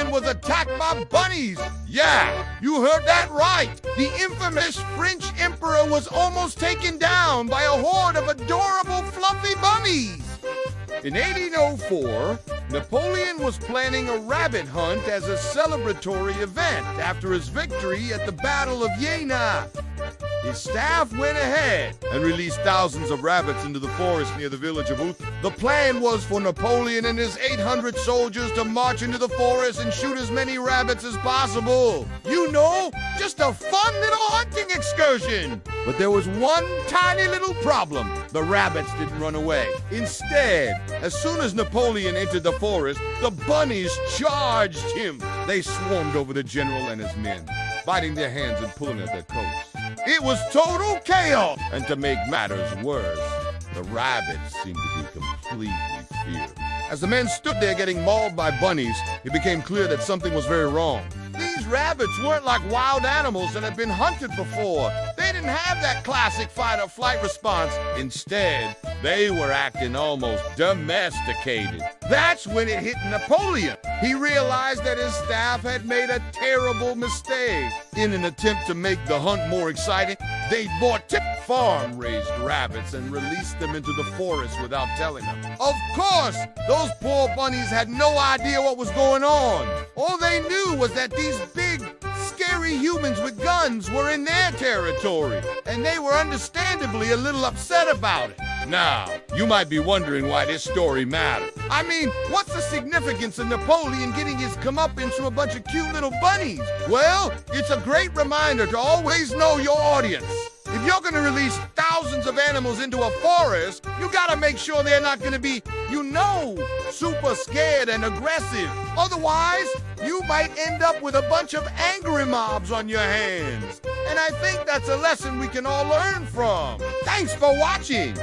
Napoleon was attacked by bunnies. Yeah, you heard that right. The infamous French emperor was almost taken down by a horde of adorable fluffy bunnies. In 1804, Napoleon was planning a rabbit hunt as a celebratory event after his victory at the Battle of Jena. His staff went ahead and released thousands of rabbits into the forest near the village of Utrecht. The plan was for Napoleon and his 800 soldiers to march into the forest and shoot as many rabbits as possible. You know, just a fun little hunting excursion. But there was one tiny little problem. The rabbits didn't run away. Instead, as soon as Napoleon entered the forest, the bunnies charged him. They swarmed over the general and his men, biting their hands and pulling at their coats. It was total chaos! And to make matters worse, the rabbits seemed to be completely feared. As the men stood there getting mauled by bunnies, it became clear that something was very wrong. These rabbits weren't like wild animals that had been hunted before. They didn't have that classic fight or flight response. Instead, they were acting almost domesticated. That's when it hit Napoleon. He realized that his staff had made a terrible mistake. In an attempt to make the hunt more exciting, they bought farm-raised rabbits and released them into the forest without telling them. Of course, those poor bunnies had no idea what was going on. All they knew was that these big, scary humans with guns were in their territory, and they were understandably a little upset about it. Now, you might be wondering why this story matters. I mean, what's the significance of Napoleon getting his comeuppance from a bunch of cute little bunnies? Well, it's a great reminder to always know your audience. If you're going to release thousands of animals into a forest, you got to make sure they're not going to be, super scared and aggressive. Otherwise, you might end up with a bunch of angry mobs on your hands. And I think that's a lesson we can all learn from. Thanks for watching.